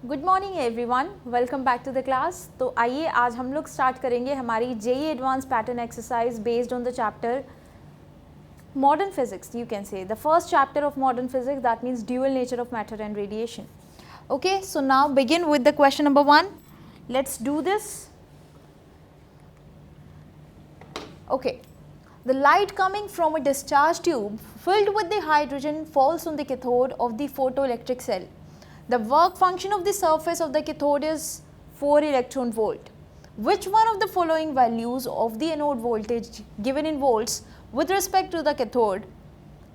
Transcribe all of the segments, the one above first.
Good morning everyone, welcome back to the class. तो आइए आज हम लोग स्टार्ट करेंगे हमारी JEE advance pattern exercise based on the chapter modern physics. You can say the first chapter of modern physics, that means dual nature of matter and radiation. Okay, so now begin with the question number 1. Let's do this. Okay, the light coming from a discharge tube filled with the hydrogen falls on the cathode of the photoelectric cell. The work function of the surface of the cathode is 4 electron volt. Which one of the following values of the anode voltage given in volts with respect to the cathode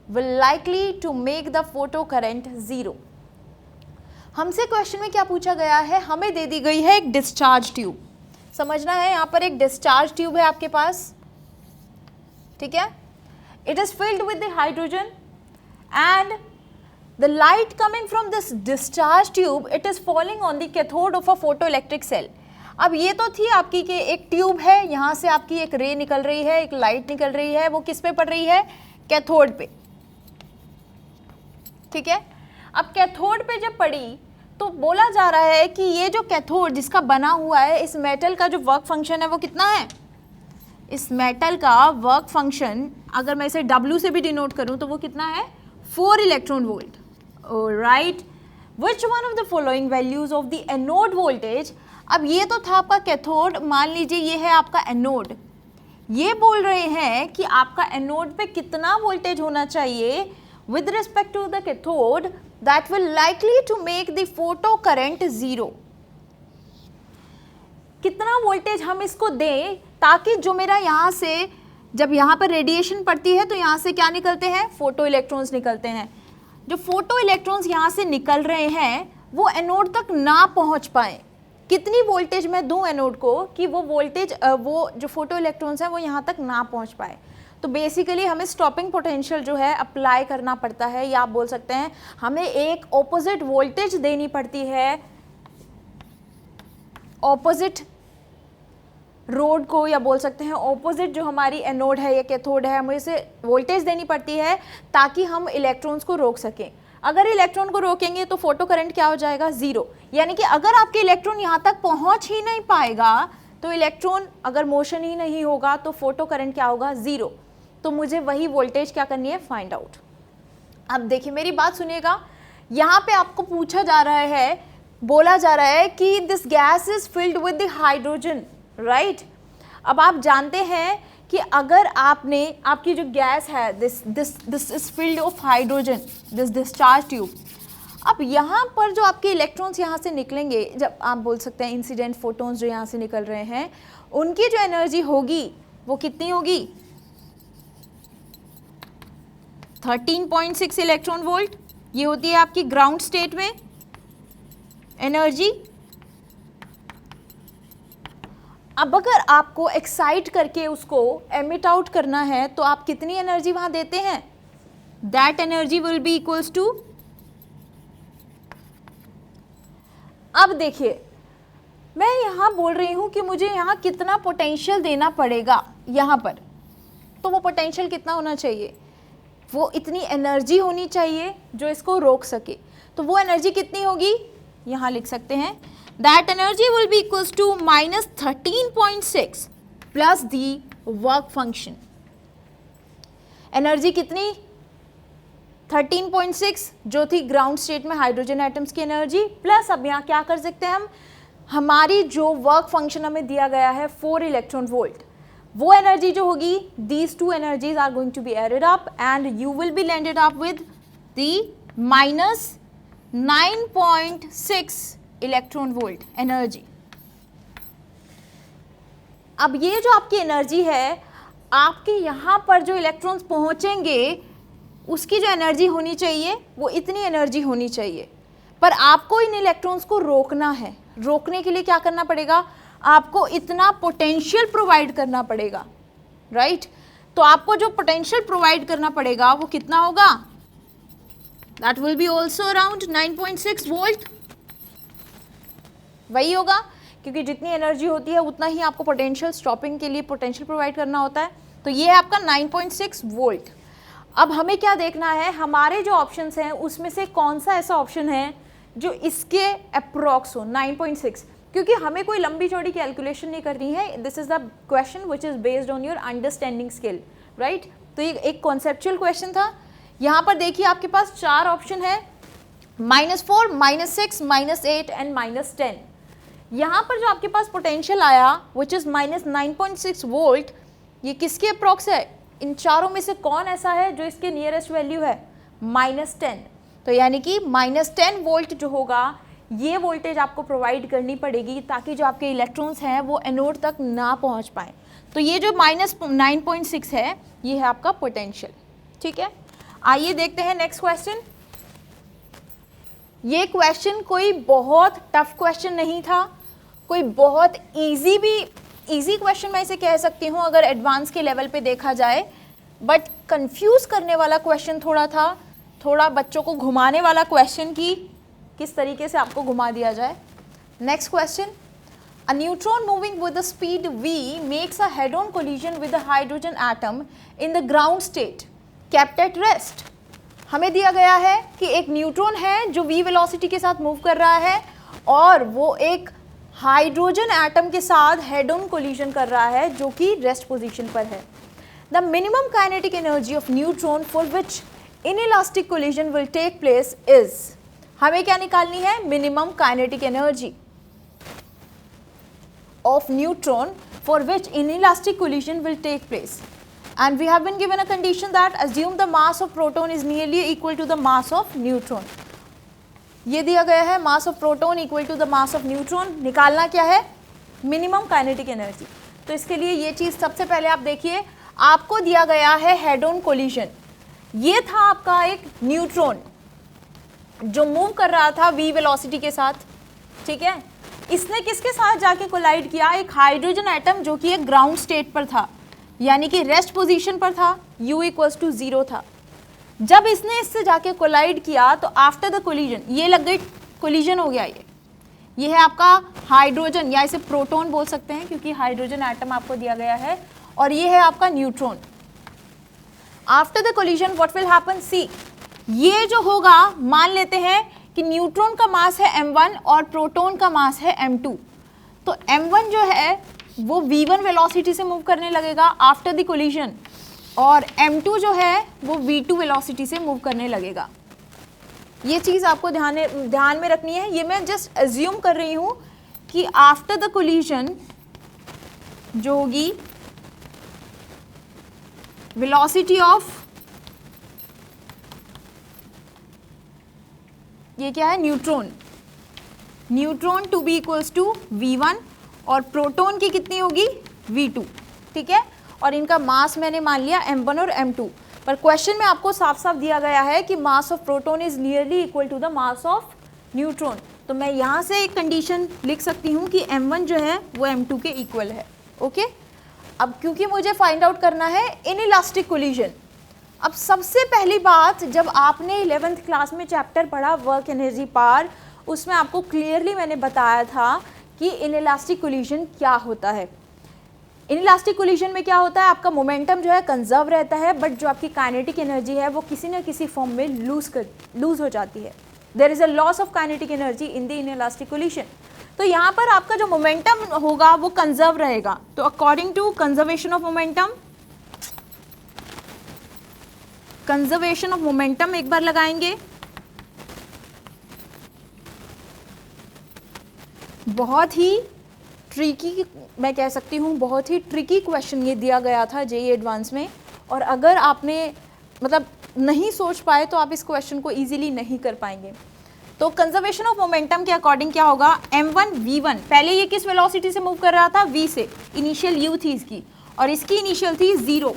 will likely to make the photocurrent zero? हमसे question में क्या पूछा गया है, हमें दे दी गई है एक डिस्चार्ज ट्यूब। समझना है, यहाँ पर एक डिस्चार्ज ट्यूब है आपके पास, ठीक है। It is filled with the hydrogen and the light coming from this discharge tube it is falling on the cathode of a photoelectric cell. अब ये तो थी आपकी कि एक ट्यूब है, यहाँ से आपकी एक रे निकल रही है, एक लाइट निकल रही है, वो किस पे पड़ रही है, कैथोड पे, ठीक है। अब कैथोड पे जब पड़ी तो बोला जा रहा है कि ये जो कैथोड जिसका बना हुआ है, इस मेटल का जो वर्क फंक्शन है वो कितना है, इस मेटल का वर्क फंक्शन अगर मैं इसे W से भी डिनोट करूं तो वो कितना है, 4 electron volt. Right, which one of the following values of the anode voltage. अब ये तो था आपका कैथोड, मान लीजिए ये है आपका एनोड। ये बोल रहे हैं कि आपका एनोड पे कितना वोल्टेज होना चाहिए with respect to the cathode that will likely to make the photo current zero. कितना वोल्टेज हम इसको दें ताकि जो मेरा यहाँ से जब यहाँ पर रेडिएशन पड़ती है तो यहाँ से क्या निकलते हैं, फोटो इलेक्ट्रॉन्स निकलते हैं। जो फोटो इलेक्ट्रॉन्स यहाँ से निकल रहे हैं वो एनोड तक ना पहुँच पाए। कितनी वोल्टेज मैं दूं एनोड को कि वो वोल्टेज वो जो फोटो इलेक्ट्रॉन्स हैं वो यहाँ तक ना पहुँच पाए। तो बेसिकली हमें स्टॉपिंग पोटेंशियल जो है अप्लाई करना पड़ता है, या आप बोल सकते हैं हमें एक ऑपोजिट वोल्टेज देनी पड़ती है ऑपोजिट रोड को, या बोल सकते हैं ऑपोजिट जो हमारी एनोड है या कैथोड है, हमें इसे वोल्टेज देनी पड़ती है ताकि हम इलेक्ट्रॉन्स को रोक सकें। अगर इलेक्ट्रॉन को रोकेंगे तो फोटो करंट क्या हो जाएगा, जीरो। यानी कि अगर आपके इलेक्ट्रॉन यहाँ तक पहुँच ही नहीं पाएगा तो इलेक्ट्रॉन अगर मोशन ही नहीं होगा तो फोटो करंट क्या होगा, जीरो। तो मुझे वही वोल्टेज क्या करनी है, फाइंड आउट। अब देखिए मेरी बात सुनिएगा, यहाँ पे आपको पूछा जा रहा है, बोला जा रहा है कि this gas is filled with the hydrogen, right. अब आप जानते हैं कि अगर आपने आपकी जो गैस है this is filled of hydrogen, this discharge tube. अब यहाँ पर जो आपके इलेक्ट्रॉन्स यहाँ से निकलेंगे, जब आप बोल सकते हैं इंसिडेंट फोटोन्स जो यहाँ से निकल रहे हैं, उनकी जो एनर्जी होगी वो कितनी होगी, 13.6 इलेक्ट्रॉन वोल्ट। ये होती है आपकी ग्राउंड स्टेट में एनर्जी। अब अगर आपको एक्साइट करके उसको एमिट आउट करना है तो आप कितनी एनर्जी वहां देते हैं, that energy will be equals to. अब देखिए मैं यहां बोल रही हूं कि मुझे यहां कितना पोटेंशियल देना पड़ेगा यहां पर, तो वो पोटेंशियल कितना होना चाहिए, वो इतनी एनर्जी होनी चाहिए जो इसको रोक सके। तो वो एनर्जी कितनी होगी, यहां लिख सकते हैं that energy will be equals to minus 13.6 plus the work function। Energy कितनी, 13.6 जो थी ग्राउंड स्टेट में हाइड्रोजन एटम्स की एनर्जी, प्लस अब यहाँ क्या कर सकते हैं हम, हमारी जो वर्क फंक्शन हमें दिया गया है 4 इलेक्ट्रॉन वोल्ट, वो एनर्जी जो होगी, these two energies are going to be added up and you will be landed up with the minus 9.6 electron volt energy. अब ये जो आपकी एनर्जी है, आपके यहाँ पर जो इलेक्ट्रॉन्स पहुँचेंगे उसकी जो एनर्जी होनी चाहिए वो इतनी एनर्जी होनी चाहिए, पर आपको इन इलेक्ट्रॉन्स को रोकना है। रोकने के लिए क्या करना पड़ेगा, आपको इतना पोटेंशियल प्रोवाइड करना पड़ेगा, राइट। तो आपको जो पोटेंशियल प्रोवाइड करना पड़ेगा वो कितना होगा, that will B also around 9.6 volt. वही होगा, क्योंकि जितनी एनर्जी होती है उतना ही आपको पोटेंशियल स्टॉपिंग के लिए पोटेंशियल प्रोवाइड करना होता है। तो ये है आपका 9.6 वोल्ट। अब हमें क्या देखना है, हमारे जो ऑप्शंस हैं उसमें से कौन सा ऐसा ऑप्शन है जो इसके अप्रॉक्स हो 9.6, क्योंकि हमें कोई लंबी चौड़ी कैलकुलेशन नहीं करनी है. This is the question which is based on your understanding skill, right. तो ये एक कॉन्सेप्चुअल क्वेश्चन था. यहाँ पर देखिए आपके पास 4 ऑप्शन है, -4, -6, -8 एंड -10. यहाँ पर जो आपके पास पोटेंशियल आया विच इज -9.6 वोल्ट, ये किसके अप्रॉक्स है? इन चारों में से कौन ऐसा है जो इसके नियरेस्ट वैल्यू है? -10. तो यानी कि -10 वोल्ट जो होगा, ये वोल्टेज आपको प्रोवाइड करनी पड़ेगी ताकि जो आपके इलेक्ट्रॉन्स हैं वो एनोड तक ना पहुंच पाए. तो ये जो -9.6 है, ये है आपका पोटेंशियल. ठीक है, आइए देखते हैं नेक्स्ट क्वेश्चन. ये क्वेश्चन कोई बहुत टफ क्वेश्चन नहीं था, कोई बहुत इजी क्वेश्चन मैं इसे कह सकती हूँ अगर एडवांस के लेवल पे देखा जाए, बट कंफ्यूज करने वाला क्वेश्चन थोड़ा था, थोड़ा बच्चों को घुमाने वाला क्वेश्चन की किस तरीके से आपको घुमा दिया जाए. Next question. A neutron moving with the speed v makes a head-on collision with a hydrogen atom in the ground state kept at rest. हमें दिया गया है कि एक न्यूट्रॉन है जो v वेलोसिटी के साथ मूव कर रहा है और वो एक हाइड्रोजन एटम के साथ हेड ऑन कोलिजन कर रहा है जो कि रेस्ट पोजीशन पर है. The minimum kinetic energy of neutron for which inelastic collision will take place is. हमें क्या निकालनी है? Minimum kinetic energy of neutron for which inelastic collision will take place, and we have been given a condition that assume the mass of proton is nearly equal to the mass of neutron. ये दिया गया है mass of proton equal to the mass of neutron. निकालना क्या है? Minimum kinetic energy. तो इसके लिए ये चीज़ सबसे पहले आप देखिए, आपको दिया गया है हेड ऑन कोलिजन. ये था आपका एक न्यूट्रॉन जो मूव कर रहा था v वेलोसिटी के साथ. ठीक है, इसने किसके साथ जाके कोलाइड किया? एक हाइड्रोजन एटम जो कि एक ग्राउंड स्टेट पर था, यानी कि रेस्ट पोजीशन पर था, u = 0 था. जब इसने इससे जाके कोलाइड किया तो आफ्टर द कोलिजन ये लग गई, कोलिजन हो गया. ये है आपका हाइड्रोजन, या इसे प्रोटॉन बोल सकते हैं क्योंकि हाइड्रोजन एटम आपको दिया गया है, और ये है आपका neutron. After the collision what will happen? See, ये जो होगा, मान लेते हैं कि न्यूट्रॉन का मास है m1 और प्रोटॉन का मास है m2. तो m1 जो है वो v1 वेलोसिटी से मूव करने लगेगा आफ्टर द कोलिजन, और m2 जो है वो v2 वेलोसिटी से मूव करने लगेगा. ये चीज़ आपको ध्यान में रखनी है. ये मैं जस्ट एज्यूम कर रही हूँ कि आफ्टर द कोलिजन जो होगी वेलोसिटी ऑफ, ये क्या है? Neutron to be equals to v1 और प्रोटॉन की कितनी होगी? v2. ठीक है, और इनका मास मैंने मान लिया m1 और m2. पर क्वेश्चन में आपको साफ साफ दिया गया है कि mass of proton is nearly equal to the mass of neutron. तो मैं यहाँ से एक कंडीशन लिख सकती हूँ कि m1 जो है वो m2 के इक्वल है. ओके, अब क्योंकि मुझे फाइंड आउट करना है इनइलास्टिक कोलिजन. अब सबसे पहली बात, जब आपने 11th क्लास में चैप्टर पढ़ा वर्क एनर्जी पावर, उसमें आपको क्लियरली मैंने बताया था कि इनइलास्टिक कोलिजन क्या होता है. इनइलास्टिक कोलिजन में क्या होता है? आपका मोमेंटम जो है कंजर्व रहता है, बट जो आपकी काइनेटिक एनर्जी है वो किसी न किसी फॉर्म में लूज हो जाती है. There is a loss of kinetic energy in the inelastic collision. तो यहाँ पर आपका जो मोमेंटम होगा वो कंजर्व रहेगा. तो according to conservation of momentum, conservation of momentum एक बार लगाएंगे. बहुत ही ट्रिकी, मैं कह सकती हूँ बहुत ही ट्रिकी क्वेश्चन ये दिया गया था जेईई एडवांस में, और अगर आपने मतलब नहीं सोच पाए तो आप इस क्वेश्चन को इजीली नहीं कर पाएंगे. तो कंजर्वेशन ऑफ मोमेंटम के अकॉर्डिंग क्या होगा? m1 v1, पहले ये किस वेलोसिटी से मूव कर रहा था? v से. इनिशियल u थी इसकी, और इसकी इनिशियल थी 0.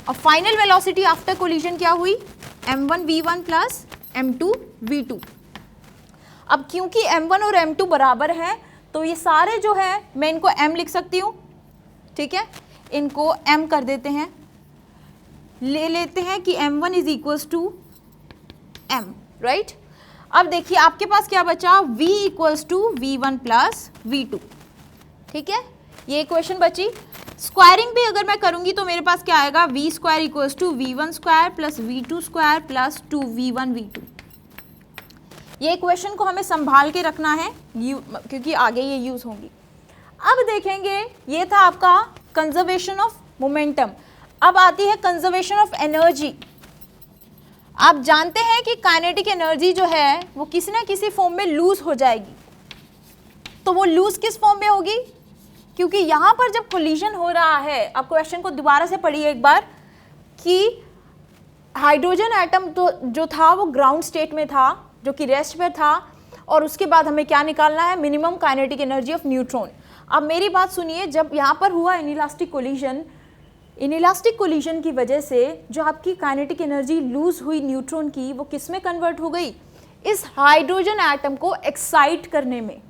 और फाइनल वेलोसिटी आफ्टर कोलिजन क्या हुई? m1 v1 plus m2 v2. अब क्योंकि m1 और m2 बराबर हैं तो ये सारे जो है मैं इनको m लिख सकती हूँ. ठीक है, इनको m कर देते हैं, ले लेते हैं कि m1 is equals to m, right. अब देखिए आपके पास क्या बचा? v equals to v1 plus v2. ठीक है, ये इक्वेशन बची. स्क्वायरिंग भी अगर मैं करूंगी तो मेरे पास क्या आएगा? v square equals to v1 square plus v2 square plus 2v1 v2. ये इक्वेशन को हमें संभाल के रखना है क्योंकि आगे ये यूज़ होंगी। अब देखेंगे ये था आपका कंजर्वेशन ऑफ मोमेंटम। अब आती है कंजर्वेशन ऑफ एनर्जी। आप जानते हैं कि काइनेटिक एनर्जी जो है वो किसी ना किसी फॉर्म में लूज हो जाएगी। तो वो लूज किस फॉर्म में होगी? क्योंकि यहाँ पर जब कोलिजन हो रहा है, आप क्वेश्चन को दोबारा से पढ़िए एक बार, कि हाइड्रोजन एटम तो जो था वो ग्राउंड स्टेट में था, जो कि रेस्ट पे था, और उसके बाद हमें क्या निकालना है? Minimum kinetic energy of neutron. अब मेरी बात सुनिए, जब यहाँ पर हुआ इनइलास्टिक कोलिजन, इनइलास्टिक कोलिजन की वजह से जो आपकी काइनेटिक एनर्जी लूज हुई न्यूट्रॉन की, वो किस में कन्वर्ट हो गई? इस हाइड्रोजन एटम को एक्साइट करने में।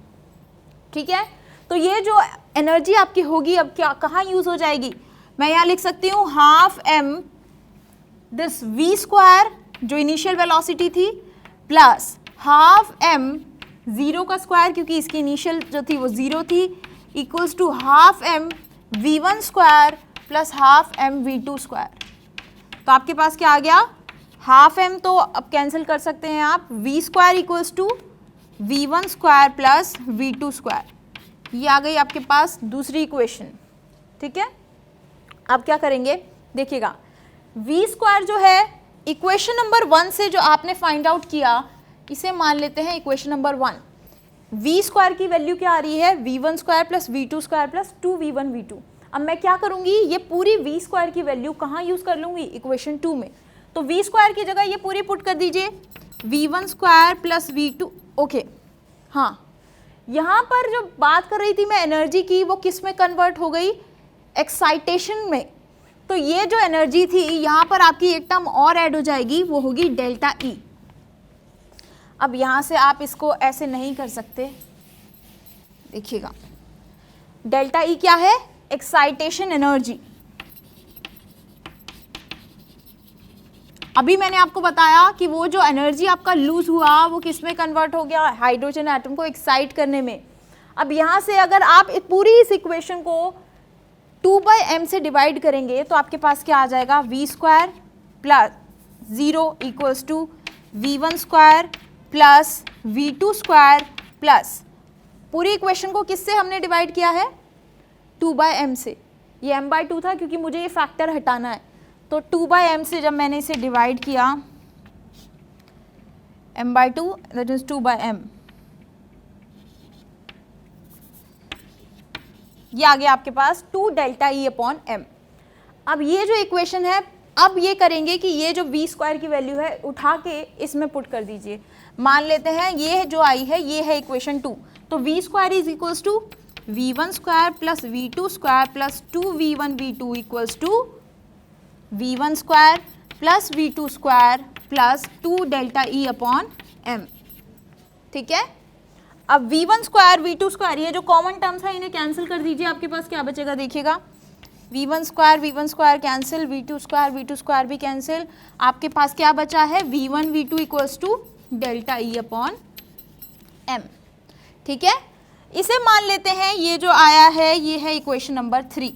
ठीक है, तो ये जो एनर्जी आपकी होगी अब क्या कहाँ यूज हो जाएगी? मैं यहाँ लिख सकती हूँ half m this v square जो इनिशियल वेलोसिटी थी, प्लस हाफ m जीरो का स्क्वायर क्योंकि इसकी इनिशियल जो थी वो जीरो थी, equals to half m v1 square plus half m v2 square. तो आपके पास क्या आ गया? हाफ m तो अब कैंसिल कर सकते हैं आप, v square equals to v1 square plus v2 square. ये आ गई आपके पास दूसरी इक्वेशन। ठीक है, अब क्या करेंगे देखिएगा, v स्क्वायर जो है इक्वेशन नंबर 1 से जो आपने फाइंड आउट किया, इसे मान लेते हैं इक्वेशन नंबर 1। v स्क्वायर की वैल्यू क्या आ रही है? v1 square plus v2 square plus 2v1 v2। अब मैं क्या करूंगी, ये पूरी v स्क्वायर की वैल्यू कहाँ यूज कर लूंगी? इक्वेशन 2 में। तो v स्क्वायर की जगह ये पूरी पुट कर दीजिए, v1 square plus v2। Okay, हाँ, यहाँ पर जो बात कर रही थी मैं एनर्जी की, वो किस में कन्वर्ट हो गई? एक्साइटेशन में। तो ये जो एनर्जी थी यहाँ पर आपकी एक टर्म और ऐड हो जाएगी, वो होगी डेल्टा ई। अब यहाँ से आप इसको ऐसे नहीं कर सकते, देखिएगा डेल्टा ई क्या है? Excitation energy. अभी मैंने आपको बताया कि वो जो एनर्जी आपका लूज हुआ वो किस में कन्वर्ट हो गया? हाइड्रोजन एटम को एक्साइट करने में। अब यहाँ से अगर आप पूरी इस इक्वेशन को 2/m से डिवाइड करेंगे तो आपके पास क्या आ जाएगा? v square plus 0 equals to v1 square plus v2 square plus, पूरी इक्वेशन को किससे हमने डिवाइड किया है? 2/m से। ये m/2 था क्योंकि मुझे ये फैक्टर हटाना है, तो 2/m से जब मैंने इसे डिवाइड किया, m/2 दैट इज 2/m, ये आ गया आपके पास 2 डेल्टा ई अपॉन m। अब ये जो इक्वेशन है, अब ये करेंगे कि ये जो v स्क्वायर की वैल्यू है उठा के इसमें पुट कर दीजिए। मान लेते हैं ये जो आई है ये है इक्वेशन 2, तो v square is equals to v1 square plus v2 square plus 2v1 v2 equals to v1 square plus v2 square plus 2 delta E upon m। ठीक है, अब v1 स्क्वायर v2 स्क्वायर ये जो कॉमन टर्म्स है इन्हें cancel कर दीजिए, आपके पास क्या बचेगा देखिएगा, v1 square cancel, v2 square भी कैंसिल, आपके पास क्या बचा है? v1 v2 equals to delta E upon m। ठीक है, इसे मान लेते हैं ये जो आया है ये है इक्वेशन नंबर 3।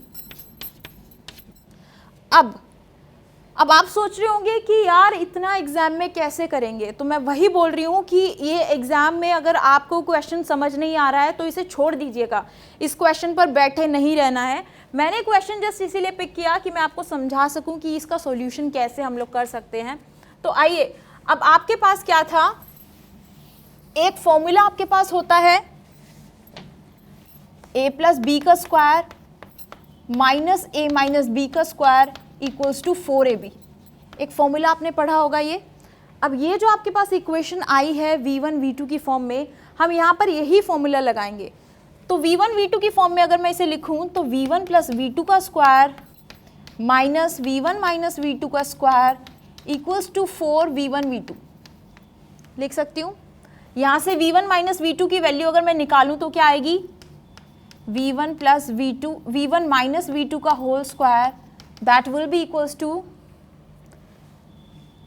अब आप सोच रहे होंगे कि यार इतना एग्जाम में कैसे करेंगे, तो मैं वही बोल रही हूँ कि ये एग्जाम में अगर आपको क्वेश्चन समझ नहीं आ रहा है तो इसे छोड़ दीजिएगा, इस क्वेश्चन पर बैठे नहीं रहना है। मैंने क्वेश्चन जस्ट इसीलिए पिक किया कि मैं आपको समझा सकूं कि इसका सॉल्यूशन कैसे हम लोग कर सकते हैं। तो आइए, अब आपके पास क्या था, एक फॉर्मूला आपके पास होता है a प्लस बी का square minus a minus B का स्क्वायर इक्वल्स टू 4ab। एक फॉर्मूला आपने पढ़ा होगा ये। अब ये जो आपके पास इक्वेशन आई है v1 v2 की फॉर्म में, हम यहाँ पर यही फॉर्मूला लगाएंगे। तो v1 v2 की फॉर्म में अगर मैं इसे लिखूँ तो v1 प्लस v2 का square minus v1 minus v2 का square equals to 4v1 v2 लिख सकती हूँ। यहाँ से v1 माइनस v2 की वैल्यू अगर मैं निकालूँ तो क्या आएगी? v1 plus v2 v1 minus v2 का whole square that will be equals to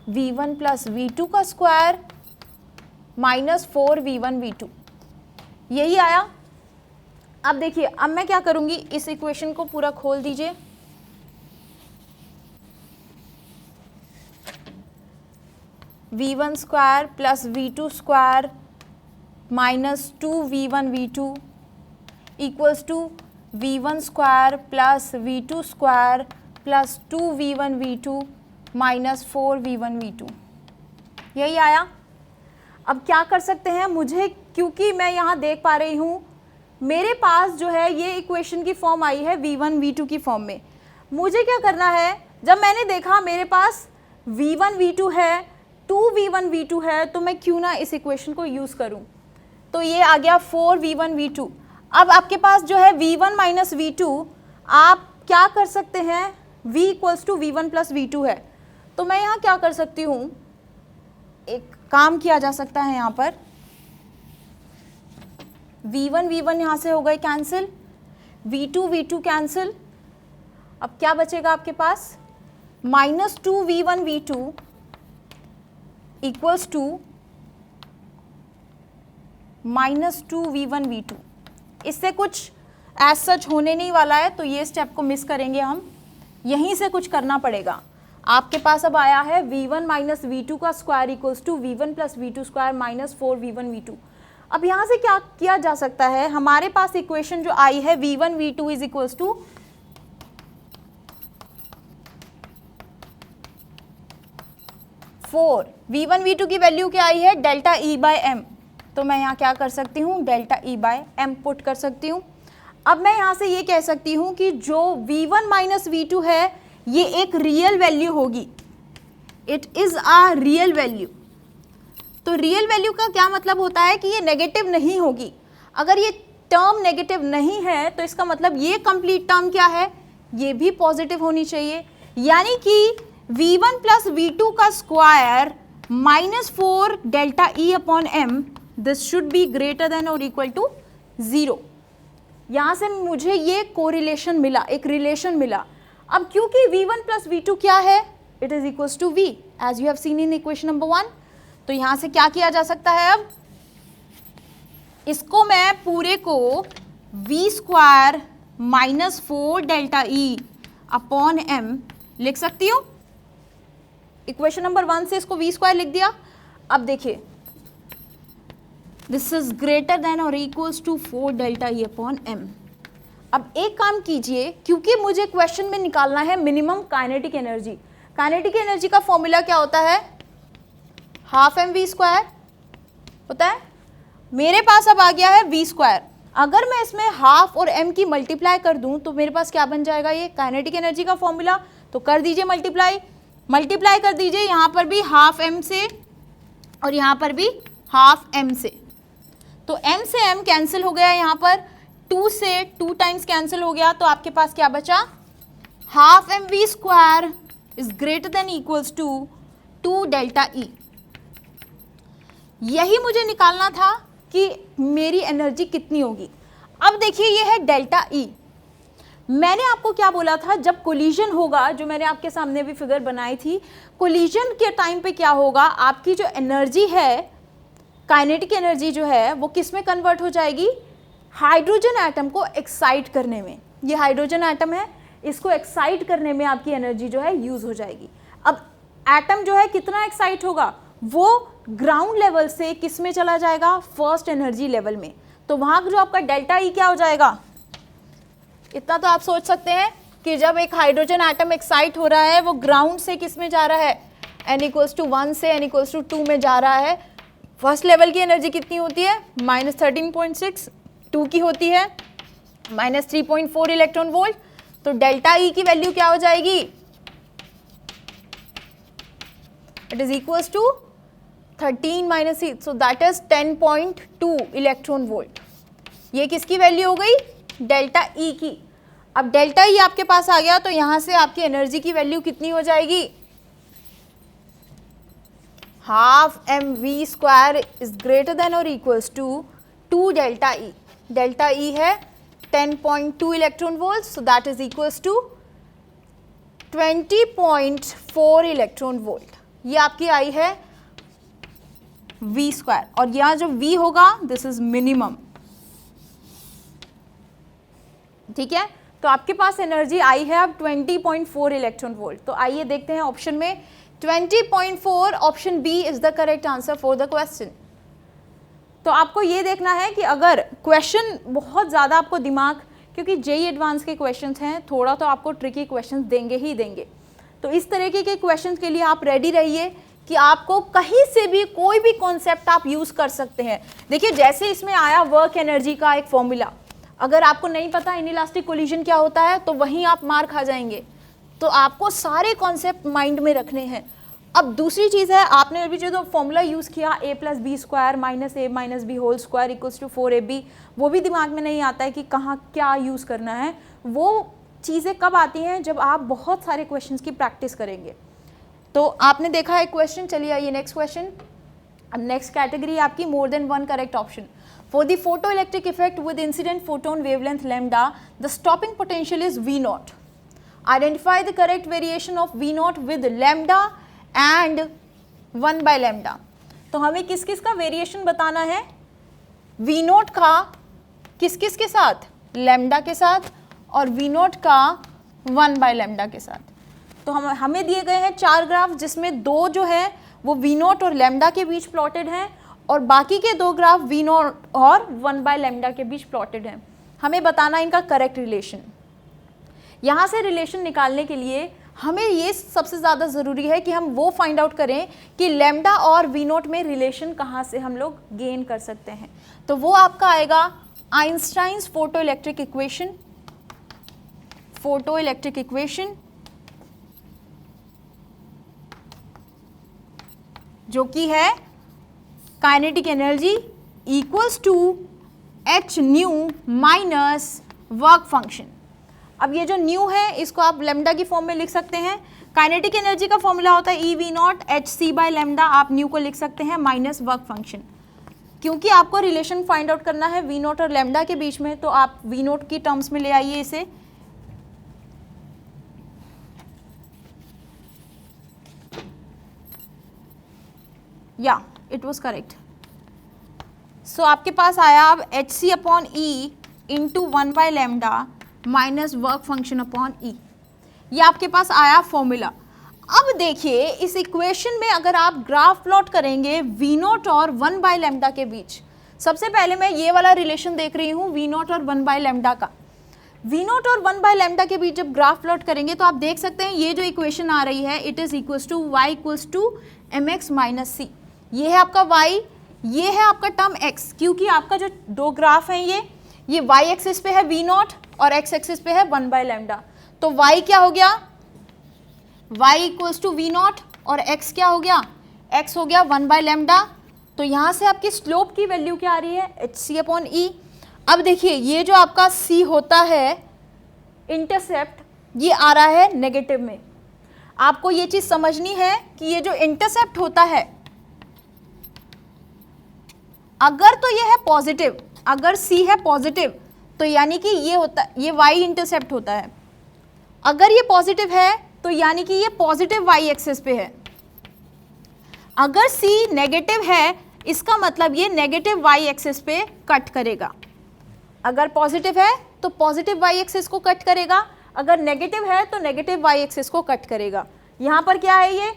v1 plus v2 का स्क्वायर माइनस 4v1 v2। यही आया। अब देखिए, अब मैं क्या करूंगी, इस इक्वेशन को पूरा खोल दीजिए, v1 square plus v2 square minus 2v1v2 equals to v1 square plus v2 square plus 2v1v2 minus 4v1v2। यही आया। अब क्या कर सकते हैं, मुझे क्योंकि मैं यहाँ देख पा रही हूँ मेरे पास जो है ये इक्वेशन की फॉर्म आई है v1 v2 की फॉर्म में, मुझे क्या करना है, जब मैंने देखा मेरे पास v1 v2 है, 2v1 v2 है, तो मैं क्यों ना इस इक्वेशन को यूज़ करूँ। तो ये आ गया 4v1 v2। अब आपके पास जो है v1 माइनस v2, आप क्या कर सकते हैं, v equals to v1 plus v2 है, तो मैं यहाँ क्या कर सकती हूँ, एक काम किया जा सकता है यहाँ पर, v1 यहाँ से हो गए कैंसिल, v2 कैंसिल, अब क्या बचेगा आपके पास, minus 2v1v2 equals to minus 2v1v2। इससे कुछ एज सच होने नहीं वाला है, तो ये स्टेप को मिस करेंगे हम, यहीं से कुछ करना पड़ेगा। आपके पास अब आया है v1 माइनस v2 का square equals to v1 plus v2 square minus 4v1v2। अब यहाँ से क्या किया जा सकता है, हमारे पास इक्वेशन जो आई है v1 v2 is equals to 4, v1 v2 की वैल्यू क्या आई है, डेल्टा ई बाय एम, तो मैं यहाँ क्या कर सकती हूँ, delta E by M put कर सकती हूँ। अब मैं यहाँ से ये कह सकती हूँ कि जो v1 माइनस v2 है ये एक रियल वैल्यू होगी, it is a real value. तो रियल वैल्यू का क्या मतलब होता है कि ये नेगेटिव नहीं होगी। अगर ये टर्म नेगेटिव नहीं है तो इसका मतलब ये कंप्लीट टर्म क्या है, ये भी पॉजिटिव होनी चाहिए, यानी कि v1 प्लस v2 का square minus 4 delta E upon M, this should be greater than और इक्वल टू 0। यहाँ से मुझे ये कोरिलेशन मिला, एक रिलेशन मिला। अब क्योंकि v1 प्लस v2 क्या है, it is equals to v as you have seen in equation number 1। तो यहाँ से क्या किया जा सकता है, अब इसको मैं पूरे को v square minus 4 delta E upon M लिख सकती हूँ। इक्वेशन नंबर 1 से इसको v स्क्वायर लिख दिया। अब देखिए दिस इज ग्रेटर देन और equals to 4 delta E upon M. अब एक काम कीजिए, क्योंकि मुझे क्वेश्चन में निकालना है minimum kinetic energy. Kinetic energy का फॉर्मूला क्या होता है, हाफ एम वी स्क्वायर होता है। मेरे पास अब आ गया है वी स्क्वायर, अगर मैं इसमें हाफ और एम की मल्टीप्लाई कर दूं तो मेरे पास क्या बन जाएगा, ये काइनेटिक एनर्जी का फॉर्मूला। तो कर दीजिए मल्टीप्लाई कर दीजिए, यहाँ पर भी हाफ एम से और यहाँ पर भी हाफ एम से, तो m से m कैंसिल हो गया, यहाँ पर 2 से 2 टाइम्स कैंसिल हो गया, तो आपके पास क्या बचा, half M V square is greater than equals to 2 delta E. यही मुझे निकालना था कि मेरी एनर्जी कितनी होगी। अब देखिए ये है डेल्टा ई। मैंने आपको क्या बोला था, जब कोलिजन होगा, जो मैंने आपके सामने भी फिगर बनाई थी, कोलिजन के टाइम पे क्या होगा, आपकी जो एनर्जी है, काइनेटिक एनर्जी जो है वो किस में कन्वर्ट हो जाएगी, हाइड्रोजन एटम को एक्साइट करने में। ये हाइड्रोजन एटम है, इसको एक्साइट करने में आपकी एनर्जी जो है यूज हो जाएगी। अब एटम जो है कितना एक्साइट होगा, वो ग्राउंड लेवल से किस में चला जाएगा, फर्स्ट एनर्जी लेवल में। तो वहाँ जो आपका डेल्टा ई क्या हो जाएगा, इतना तो आप सोच सकते हैं कि जब एक हाइड्रोजन एटम एक्साइट हो रहा है वो ग्राउंड से किस में जा रहा है, n इक्वल्स टू 1 से n इक्वल्स टू 2 में जा रहा है। फर्स्ट लेवल की एनर्जी कितनी होती है, माइनस 13.6, 2 की होती है माइनस 3.4 इलेक्ट्रॉन वोल्ट। तो डेल्टा ई की वैल्यू क्या हो जाएगी, it is equals to 13 minus 6, so that is 10.2 electron volt. ये किसकी वैल्यू हो गई, डेल्टा ई की। अब डेल्टा ई आपके पास आ गया, तो यहाँ से आपकी एनर्जी की वैल्यू कितनी हो जाएगी, half M V square is greater than और equals to 2 delta E. Delta E है 10.2 electron volt, so that is equals to 20.4 electron volt. ये आपकी आई है वी स्क्वायर, और यहाँ जो वी होगा दिस इज मिनिमम। ठीक है, तो आपके पास एनर्जी आई है अब 20.4 इलेक्ट्रॉन वोल्ट। तो आइए देखते हैं ऑप्शन में 20.4, option B is the correct answer for the question. तो तो आपको ये देखना है कि अगर क्वेश्चन बहुत ज़्यादा आपको दिमाग, क्योंकि जेईई एडवांस के क्वेश्चंस हैं, थोड़ा तो आपको ट्रिकी क्वेश्चंस देंगे ही देंगे, तो इस तरीके के क्वेश्चंस के लिए आप रेडी रहिए कि आपको कहीं से भी कोई भी कॉन्सेप्ट आप यूज़ कर सकते हैं। देखिए जैसे इसमें आया वर्क एनर्जी का एक फॉर्मूला, अगर आपको नहीं पता इनइलास्टिक कोलिजन क्या होता है तो वहीं आप मार खा जाएंगे। तो आपको सारे कॉन्सेप्ट माइंड में रखने हैं। अब दूसरी चीज़ है, आपने अभी जो फॉर्मूला यूज़ किया a+b² - a - b² = 4ab, वो भी दिमाग में नहीं आता है कि कहाँ क्या यूज़ करना है। वो चीज़ें कब आती हैं, जब आप बहुत सारे क्वेश्चंस की प्रैक्टिस करेंगे। तो आपने देखा एक क्वेश्चन, चलिए आइए नेक्स्ट क्वेश्चन। अब नेक्स्ट कैटेगरी आपकी more than one correct option. For the photo electric effect with incident photon wavelength lambda, the stopping potential is V0. Identify the correct variation of V0 with lambda and 1/λ। तो हमें किस किस का variation बताना है, V0 का किस किस के साथ, लैम्डा के साथ, और V0 का 1/λ के साथ। तो हमें दिए गए हैं 4 ग्राफ, जिसमें 2 जो है वो V0 और लैम्डा के बीच प्लॉटेड हैं, और बाकी के 2 ग्राफ V0 और 1/λ के बीच प्लॉटेड हैं। हमें बताना इनका करेक्ट रिलेशन। यहाँ से रिलेशन निकालने के लिए हमें ये सबसे ज़्यादा ज़रूरी है कि हम वो फाइंड आउट करें कि लैम्डा और V0 में रिलेशन कहाँ से हम लोग गेन कर सकते हैं। तो वो आपका आएगा आइंस्टाइन्स फोटो इलेक्ट्रिक इक्वेशन, जो कि है kinetic energy equals to h nu minus work function. अब ये जो न्यू है इसको आप लैम्डा की फॉर्म में लिख सकते हैं। काइनेटिक एनर्जी का फॉर्मूला होता है EV0 hc/λ, आप न्यू को लिख सकते हैं माइनस वर्क फंक्शन। क्योंकि आपको रिलेशन फाइंड आउट करना है V0 और लैम्डा के बीच में, तो आप V0 की टर्म्स में ले आइए इसे। या इट वॉज करेक्ट। सो आपके पास आया अब hc/E into 1/λ minus work function upon E। ये आपके पास आया फॉर्मूला। अब देखिए इस इक्वेशन में अगर आप ग्राफ प्लॉट करेंगे V0 और 1/λ के बीच, सबसे पहले मैं ये वाला रिलेशन देख रही हूँ V0 और 1/λ का। V0 और 1/λ के बीच जब ग्राफ प्लॉट करेंगे तो आप देख सकते हैं ये जो इक्वेशन आ रही है it is equals to y = mx - c। ये है आपका y, ये है आपका टर्म x, क्योंकि आपका जो 2 ग्राफ हैं ये y एक्सिस पे है V0 और x एक्सिस पे है 1/λ। तो y क्या हो गया, y = V0 और x क्या हो गया, x हो गया 1/λ। तो यहाँ से आपकी स्लोप की वैल्यू क्या आ रही है, hc/E। अब देखिए ये जो आपका c होता है इंटरसेप्ट, ये आ रहा है नेगेटिव में। आपको ये चीज़ समझनी है कि ये जो इंटरसेप्ट होता है, अगर तो ये है पॉजिटिव, अगर c है पॉजिटिव तो यानी कि ये होता, ये y इंटरसेप्ट होता है। अगर ये पॉजिटिव है तो यानी कि ये पॉजिटिव y एक्सिस पे है। अगर c नेगेटिव है इसका मतलब ये नेगेटिव y एक्सिस पे कट करेगा। अगर पॉजिटिव है तो पॉजिटिव y एक्सिस को कट करेगा, अगर नेगेटिव है तो नेगेटिव y एक्सिस को कट करेगा। यहाँ पर क्या है, ये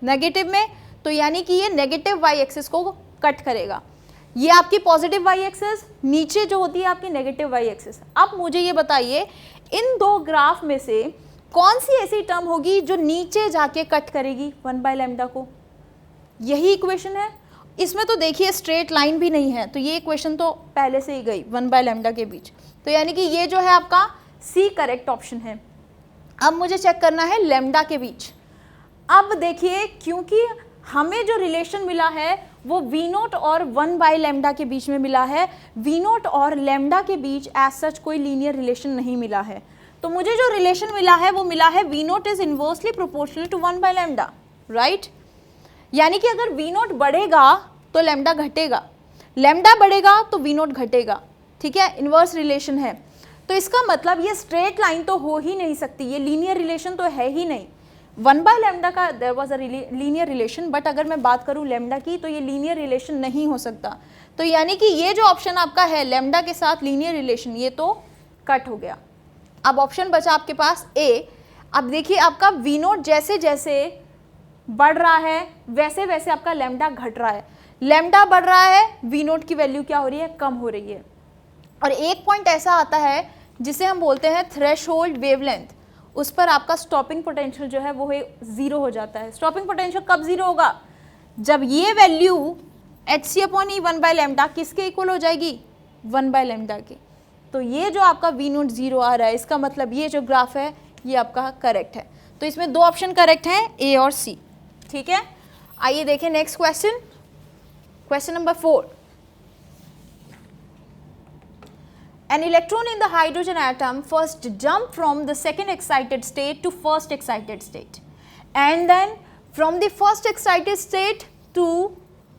नेगेटिव में, तो यानी कि ये नेगेटिव y एक्सिस को कट करेगा। ये आपकी पॉजिटिव y एक्सिस, नीचे जो होती है आपकी नेगेटिव y एक्सिस। अब मुझे ये बताइए इन 2 ग्राफ में से कौन सी ऐसी टर्म होगी जो नीचे जाके कट करेगी 1/λ को। यही इक्वेशन है। इसमें तो देखिए स्ट्रेट लाइन भी नहीं है, तो ये इक्वेशन तो पहले से ही गई 1/λ के बीच। तो यानी कि ये जो है आपका C करेक्ट ऑप्शन है। अब मुझे चेक करना है लैम्डा के बीच। अब देखिए क्योंकि हमें जो रिलेशन मिला है वो V0 और 1/λ के बीच में मिला है, V0 और लैम्डा के बीच एज सच कोई लीनियर रिलेशन नहीं मिला है। तो मुझे जो रिलेशन मिला है वो मिला है V0 is inversely proportional to 1/λ, right. यानी कि अगर V0 बढ़ेगा तो लैम्डा घटेगा, लैम्डा बढ़ेगा तो V0 घटेगा, ठीक है, इन्वर्स रिलेशन है। तो इसका मतलब ये स्ट्रेट लाइन तो हो ही नहीं सकती, ये लीनियर रिलेशन तो है ही नहीं। 1/λ का there was a linear relation, but अगर मैं बात करूँ लैम्डा की तो ये लीनियर रिलेशन नहीं हो सकता। तो यानी कि ये जो ऑप्शन आपका है लैम्डा के साथ लीनियर रिलेशन, ये तो कट हो गया। अब ऑप्शन बचा आपके पास ए। अब देखिए आपका V0 जैसे जैसे बढ़ रहा है वैसे वैसे आपका लैम्डा घट रहा है। लैम्डा बढ़ रहा है, वी नोट की वैल्यू क्या हो रही है, कम हो रही है। और एक पॉइंट ऐसा आता है जिसे हम बोलते हैं थ्रेशोल्ड वेवलेंथ, उस पर आपका स्टॉपिंग पोटेंशियल जो है वो जीरो हो जाता है। स्टॉपिंग पोटेंशियल कब जीरो होगा, जब ये वैल्यू hc/e 1/λ किसके इक्वल हो जाएगी, 1/λ के। तो ये जो आपका वी नोट जीरो आ रहा है, इसका मतलब ये जो ग्राफ है ये आपका करेक्ट है। तो इसमें दो ऑप्शन करेक्ट हैं, ए और सी। ठीक है, आइए देखें next question, question number 4। An electron in the hydrogen atom first jump from the second excited state to first excited state, and then from the first excited state to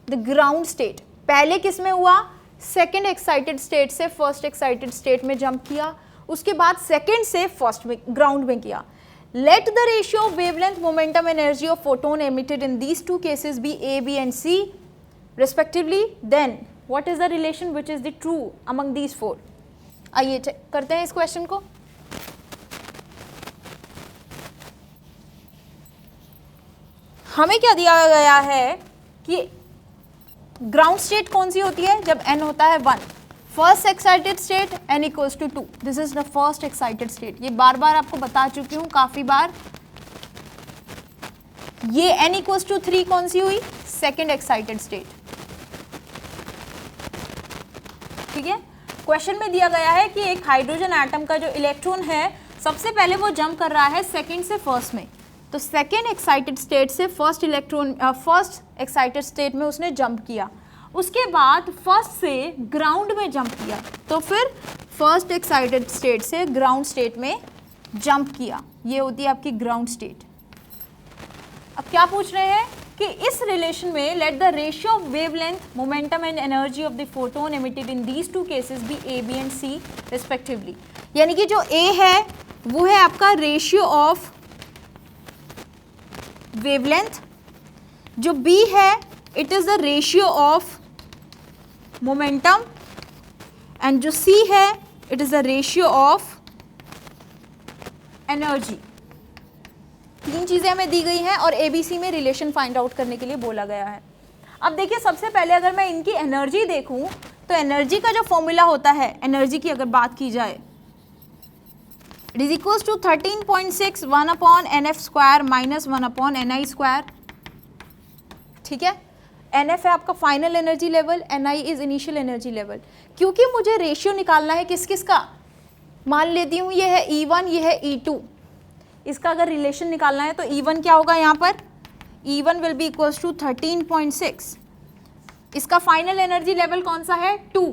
the ground state. पहले किस में हुआ, second excited state से first excited state में jump किया, उसके बाद second से फर्स्ट में ग्राउंड में किया। Let the ratio of wavelength momentum energy of photon emitted in these two cases be A B and C respectively, then what is the relation which is the true among these four. आइए check करते हैं इस question को। हमें क्या दिया गया है कि ग्राउंड स्टेट कौन सी होती है, जब n होता है 1, first excited state n equals to 2, this is the first excited state. ये बार बार आपको बता चुकी हूं काफी बार। ये n इक्वल्स टू 3 कौन सी हुई, सेकेंड एक्साइटेड स्टेट। ठीक है, क्वेश्चन में दिया गया है कि एक हाइड्रोजन एटम का जो इलेक्ट्रॉन है सबसे पहले वो जंप कर रहा है सेकेंड से फर्स्ट में, तो सेकेंड एक्साइटेड स्टेट से फर्स्ट एक्साइटेड स्टेट में उसने जंप किया, उसके बाद फर्स्ट से ग्राउंड में जंप किया, तो फिर फर्स्ट एक्साइटेड स्टेट से ग्राउंड स्टेट में जंप किया, ये होती है आपकी ग्राउंड स्टेट। अब क्या पूछ रहे हैं कि इस रिलेशन में let the ratio of wavelength momentum and energy of the photon emitted in these two cases be A B and C respectively. यानी कि जो ए है वो है आपका रेशियो ऑफ वेवलेंथ, जो बी है it is the ratio of momentum, and जो सी है it is the ratio of energy. तीन चीजें हमें दी गई हैं और एबीसी में रिलेशन फाइंड आउट करने के लिए बोला गया है। अब देखिए, सबसे पहले अगर मैं इनकी एनर्जी देखूं तो एनर्जी का जो फॉर्मूला होता है, एनर्जी की अगर बात की जाए, it is equals to 13.6 1/nf² minus 1/ni²। ठीक है, NF है आपका final energy level, NI is initial energy level. क्योंकि मुझे रेशियो निकालना है किस किस का, मान लेती हूँ ये है E1, ये है E2, इसका अगर रिलेशन निकालना है तो E1 क्या होगा यहाँ पर, E1 will be equals to 13.6, इसका फाइनल एनर्जी लेवल कौन सा है 2,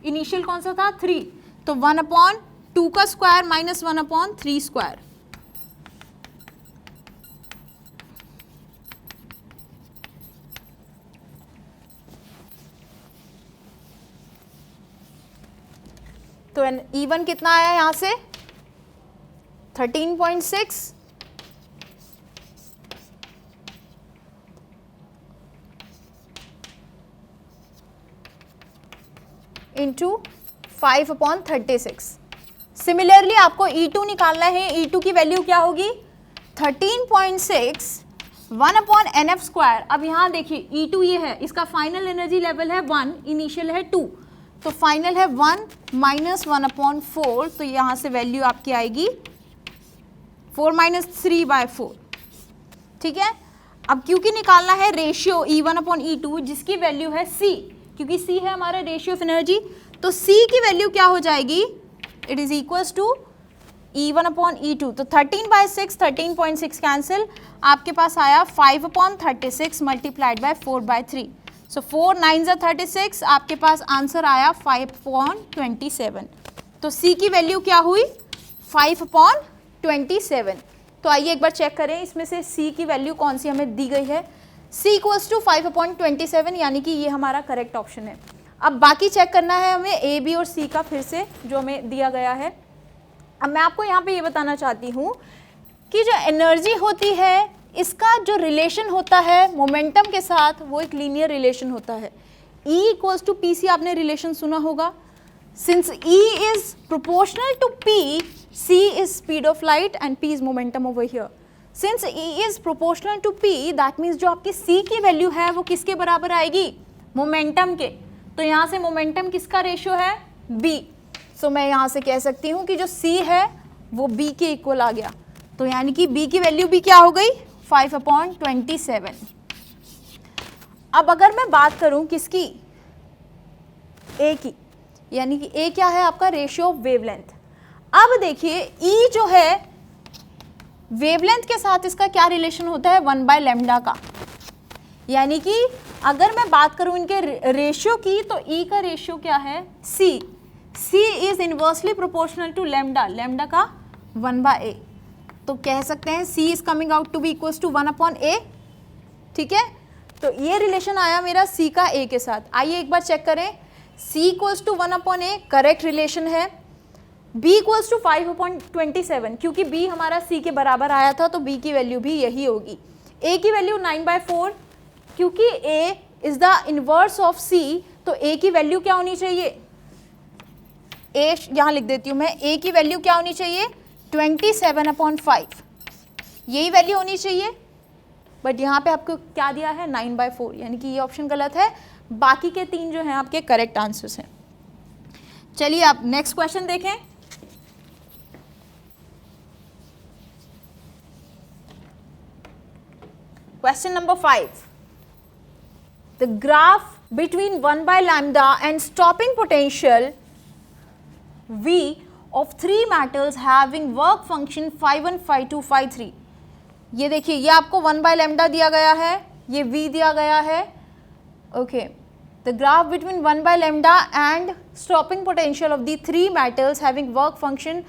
इनिशियल कौन सा था 3, तो 1/2 का स्क्वायर माइनस 1/3²। तो E1 कितना आया यहाँ से 13.6 इंटू 5/36। सिमिलरली आपको E2 निकालना है, E2 की वैल्यू क्या होगी 13.6 1/nf²। अब यहाँ देखिए E2 ये है, इसका फाइनल एनर्जी लेवल है 1, इनिशियल है 2, तो फाइनल है 1 माइनस 1/4, तो यहाँ से वैल्यू आपकी आएगी 4 - 3/4। ठीक है, अब क्योंकि निकालना है रेशियो E1/E2 जिसकी वैल्यू है C, क्योंकि C है हमारा रेशियो ऑफ एनर्जी, तो C की वैल्यू क्या हो जाएगी, it is equals to E1/E2। तो 13/6 13.6 कैंसिल, आपके पास आया 5/36 मल्टीप्लाइड बाय 4/3, सो 4 9 36, आपके पास आंसर आया 5/27। तो C की वैल्यू क्या हुई 5/27। तो आइए एक बार चेक करें इसमें से C की वैल्यू कौन सी हमें दी गई है, C इक्वल्स टू 5/27, यानी कि ये हमारा करेक्ट ऑप्शन है। अब बाकी चेक करना है हमें A, B और C का फिर से जो हमें दिया गया है। अब मैं आपको यहाँ पे ये बताना चाहती हूँ कि जो एनर्जी होती है इसका जो रिलेशन होता है मोमेंटम के साथ वो एक लीनियर रिलेशन होता है। E equals to P C आपने रिलेशन सुना होगा। Since E is proportional to P, C is speed of light and P is momentum over here. Since E is proportional to P, that means जो आपकी C की value है वो किसके बराबर आएगी, मोमेंटम के, तो यहाँ से मोमेंटम किसका रेशियो है, b। सो मैं यहाँ से कह सकती हूँ कि जो c है वो b के इक्वल आ गया, तो यानी कि b की वैल्यू भी क्या हो गई, 5/27। अब अगर मैं बात करूँ किसकी, a की, यानी कि a क्या है आपका, रेशियो ऑफ वेवलेंथ। अब देखिए E जो है वेवलेंथ के साथ इसका क्या रिलेशन होता है, 1/λ का, यानी कि अगर मैं बात करूं इनके रेशियो की, तो E का रेशियो क्या है, C is inversely proportional to lambda, lambda का 1/a, तो कह सकते हैं C is coming out to be equals to 1/a। ठीक है, तो ये रिलेशन आया मेरा C का A के साथ। आइए एक बार चेक करें, C equals to 1/a correct relation है, b इक्वल्स टू 5/27, क्योंकि b हमारा c के बराबर आया था तो b की वैल्यू भी यही होगी। a की वैल्यू 9/4, क्योंकि a is the inverse of c, तो a की वैल्यू क्या होनी चाहिए, a यहाँ लिख देती हूँ मैं, a की वैल्यू क्या होनी चाहिए, 27/5, यही वैल्यू होनी चाहिए, बट यहाँ पे आपको क्या दिया है, 9/4, यानी कि ये ऑप्शन गलत है। बाकी के 3 जो हैं आपके करेक्ट आंसर्स हैं। चलिए आप नेक्स्ट क्वेश्चन देखें। Question number 5. The graph between 1/λ and stopping potential V of 3 metals having work function phi1, phi2, phi3. ये देखिए, ये आपको 1/λ दिया गया है, ये V दिया गया है। Okay, the graph between 1/λ and stopping potential of the 3 metals having work function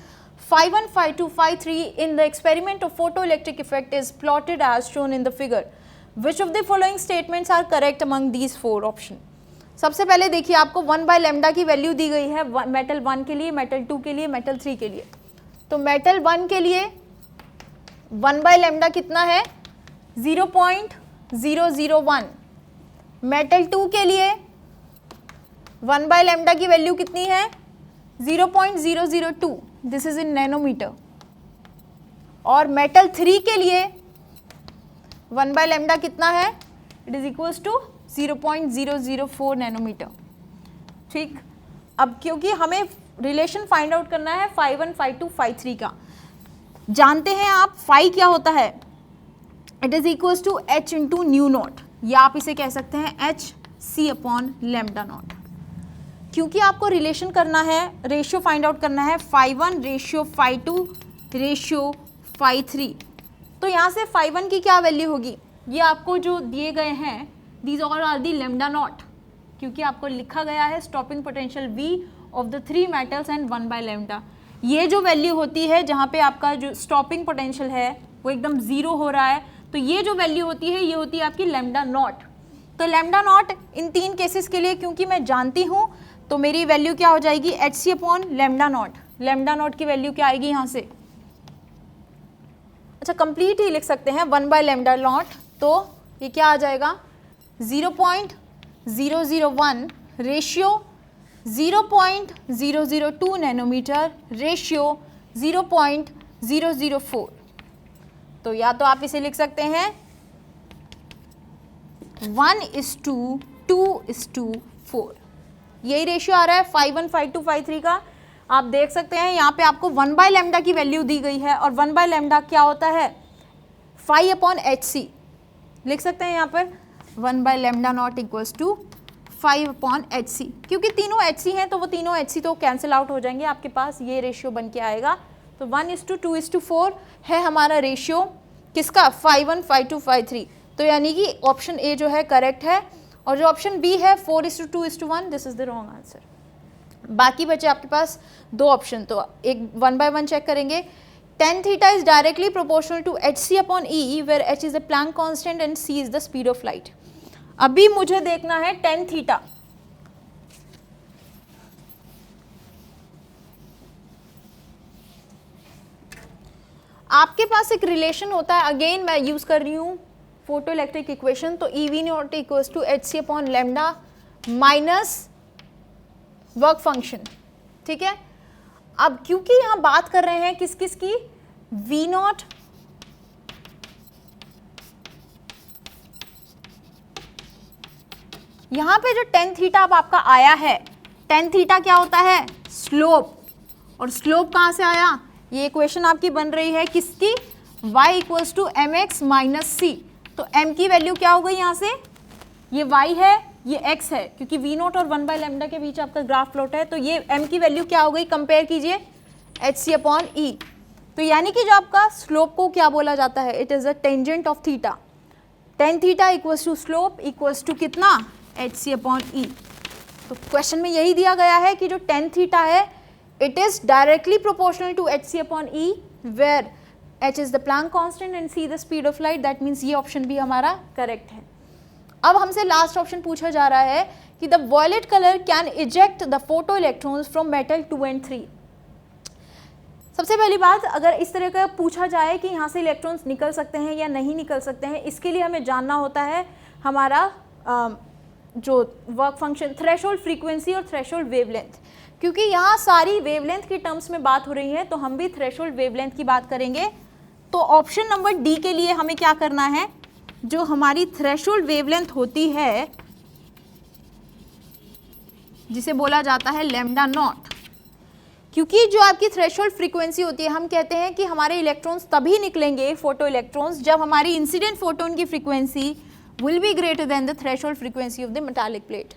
phi1, phi2, phi3 in the experiment of photoelectric effect is plotted as shown in the figure. Which of the following statements are correct among these 4 options? सबसे पहले देखिए, आपको 1/λ की value दी गई है metal 1 के लिए, metal 2 के लिए, मेटल 3 के लिए। तो मेटल 1 के लिए 1/λ कितना है, 0.001। मेटल 2 के लिए 1/λ की वैल्यू कितनी है, 0.002, दिस इज इन नैनोमीटर। और मेटल 3 के लिए 1/λ कितना है, it is equals to 0.004 nanometer. ठीक, अब क्योंकि हमें रिलेशन फाइंड आउट करना है phi1, phi2, phi3 का, जानते हैं आप phi क्या होता है, it is equals to h into nu naught, या आप इसे कह सकते हैं hc/λ0। क्योंकि आपको रिलेशन करना है, रेशियो फाइंड आउट करना है phi1 ratio phi2 ratio phi3, तो यहाँ से phi1 की क्या वैल्यू होगी, ये आपको जो दिए गए हैं, these all are the lambda naught, क्योंकि आपको लिखा गया है stopping potential V of the 3 metals and 1/λ। ये जो वैल्यू होती है जहाँ पे आपका जो स्टॉपिंग पोटेंशियल है वो एकदम 0 हो रहा है, तो ये जो वैल्यू होती है ये होती है आपकी लैम्डा नॉट। तो लैम्डा नॉट इन 3 केसेस के लिए क्योंकि मैं जानती हूँ, तो मेरी वैल्यू क्या हो जाएगी, hc/λ0। लैम्डा नॉट की वैल्यू क्या आएगी यहाँ से, अच्छा कंप्लीट ही लिख सकते हैं 1/λ0, तो ये क्या आ जाएगा, 0.001 रेशियो 0.002 नैनोमीटर रेशियो 0.004। तो या तो आप इसे लिख सकते हैं 1:2:4, यही रेशियो आ रहा है phi1, phi2, phi3 का। आप देख सकते हैं यहाँ पे आपको 1/λ की वैल्यू दी गई है, और 1/λ क्या होता है, phi/hc, लिख सकते हैं यहाँ पर 1/λ0 इक्वल्स टू 5/hc, क्योंकि तीनों hc हैं तो वो तीनों hc तो कैंसिल आउट हो जाएंगे, आपके पास ये रेशियो बन के आएगा। तो 1:2:4 है हमारा रेशियो किसका, phi1, phi2, phi3, तो यानी कि ऑप्शन ए जो है करेक्ट है, और जो ऑप्शन बी है 4:2:1, this is the wrong answer. बाकी बचे आपके पास 2 ऑप्शन, तो एक 1 by 1 चेक करेंगे। tan theta is directly proportional to hc/e where h is the Planck constant and c is the speed of light। अभी मुझे देखना है tan theta, आपके पास एक रिलेशन होता है, अगेन मैं यूज कर रही हूँ फोटो इलेक्ट्रिक इक्वेशन, तो EV0 equals to hc/λ minus work function. ठीक है, अब क्योंकि यहाँ बात कर रहे हैं किस किस की, V0 यहाँ पे जो टेन थीटा अब आपका आया है, टेन थीटा क्या होता है? स्लोप। और स्लोप कहाँ से आया? ये इक्वेशन आपकी बन रही है किसकी? y equals to M X minus C. तो m की वैल्यू क्या हो गई यहाँ से? ये y है, ये x है, क्योंकि v नोट और 1/λ के बीच आपका ग्राफ प्लॉट है, तो ये m की वैल्यू क्या हो गई? कंपेयर कीजिए एच सी अपॉन ई। तो यानी कि जो आपका स्लोप को क्या बोला जाता है? It is a tangent of theta. Tan theta equals to slope equals to कितना? H C upon E. तो क्वेश्चन में यही दिया गया है कि जो टेन थीटा है it is directly proportional to H C upon E, where h is the Planck constant and c the speed of light. That means ये ऑप्शन भी हमारा करेक्ट है। अब हमसे लास्ट ऑप्शन पूछा जा रहा है कि the violet colour can eject the photo electrons from metal 2 and 3। सबसे पहली बात, अगर इस तरह का पूछा जाए कि यहाँ से इलेक्ट्रॉन्स निकल सकते हैं या नहीं निकल सकते हैं, इसके लिए हमें जानना होता है हमारा जो वर्क फंक्शन थ्रेशोल्ड फ्रीक्वेंसी और थ्रेशोल्ड वेवलेंथ। क्योंकि यहाँ सारी वेवलेंथ की टर्म्स में बात हो रही है, तो हम भी थ्रेशोल्ड वेवलेंथ की बात करेंगे। तो ऑप्शन नंबर डी के लिए हमें क्या करना है? जो हमारी थ्रेशोल्ड वेवलेंथ होती है जिसे बोला जाता है लैम्डा नॉट, क्योंकि जो आपकी थ्रेशोल्ड फ्रीक्वेंसी होती है, हम कहते हैं कि हमारे इलेक्ट्रॉन्स तभी निकलेंगे फोटो इलेक्ट्रॉन्स जब हमारी इंसिडेंट फोटोन की frequency will be greater than the threshold frequency of the metallic plate।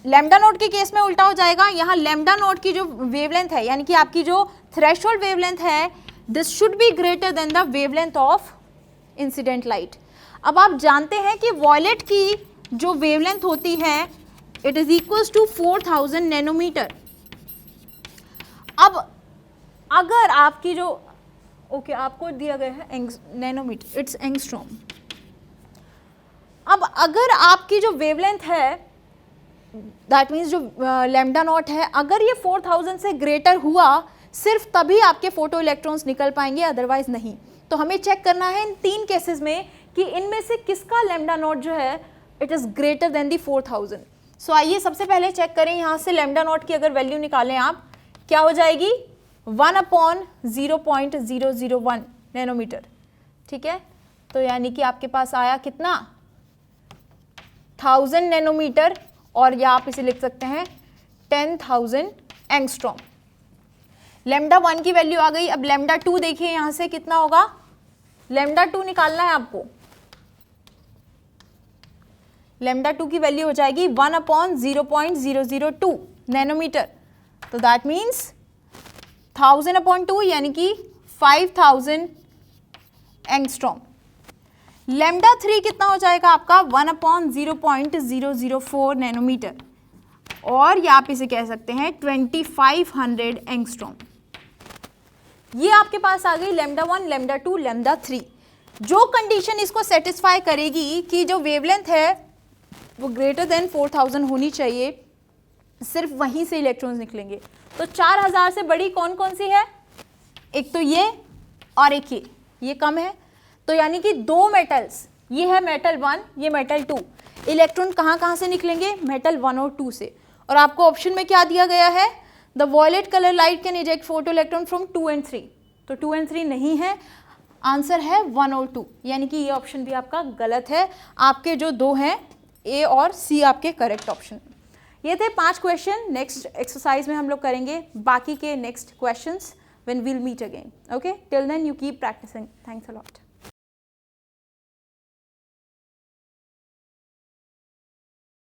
Lambda note के केस में उल्टा हो जाएगा। यहाँ लैम्डा नोट की जो वेवलेंथ है, यानी कि आपकी जो थ्रेशोल्ड वेवलेंथ है, this should be greater then the wavelength of incident light. अब आप जानते हैं कि वॉयलेट की जो वेवलेंथ होती है it is equals to 4000 nanometer. अब अगर आपकी जो आपको दिया गया है नैनोमीटर, इट्स एंगस्ट्रॉम। अब अगर आपकी जो वेवलेंथ है, दैट मीन्स जो लैम्डा नॉट है, अगर ये 4000 से ग्रेटर हुआ, सिर्फ तभी आपके फोटो इलेक्ट्रॉन्स निकल पाएंगे, अदरवाइज नहीं। तो हमें चेक करना है इन तीन केसेस में कि इनमें से किसका लैम्डा नॉट जो है इट इज़ ग्रेटर देन दी 4000। सो आइए सबसे पहले चेक करें, यहाँ से लैम्डा नॉट की अगर वैल्यू निकालें आप, क्या हो जाएगी? 1/0.001 नैनोमीटर। ठीक है, तो यानी कि आपके पास आया कितना? 1000 नैनोमीटर, और या आप इसे लिख सकते हैं 10,000 एंगस्ट्रॉम। लैम्डा 1 की वैल्यू आ गई। अब लैम्डा 2 देखिए यहाँ से कितना होगा? लैम्डा 2 निकालना है आपको। लैम्डा 2 की वैल्यू हो जाएगी 1/0.002 नैनोमीटर। तो दैट मीन्स 1000/2 यानी कि 5000 एंगस्ट्रॉम। लैम्डा 3 कितना हो जाएगा आपका? 1/0.004 नैनोमीटर, और या आप इसे कह सकते हैं 2500 एंगस्ट्रॉम। ये आपके पास आ गई लैम्डा 1, लैम्डा 2, लैम्डा 3। जो कंडीशन इसको सेटिस्फाई करेगी कि जो वेवलेंथ है वो ग्रेटर देन 4000 होनी चाहिए, सिर्फ वहीं से इलेक्ट्रॉन्स निकलेंगे। तो 4000 से बड़ी कौन कौन सी है? एक तो ये और एक ये कम है। तो यानी कि दो मेटल्स, ये है मेटल 1, ये मेटल 2, इलेक्ट्रॉन कहाँ से निकलेंगे? मेटल 1 और 2 से। और आपको ऑप्शन में क्या दिया गया है? The violet colour light can eject photo electron from 2 and 3। तो 2 and 3 नहीं है, आंसर है 1 और 2, यानी कि ये ऑप्शन भी आपका गलत है। आपके जो दो हैं ए और सी आपके करेक्ट ऑप्शन। ये थे 5 क्वेश्चन। नेक्स्ट एक्सरसाइज में हम लोग करेंगे बाकी के next questions when we'll meet again. Okay, till then you keep practising. Thanks a lot.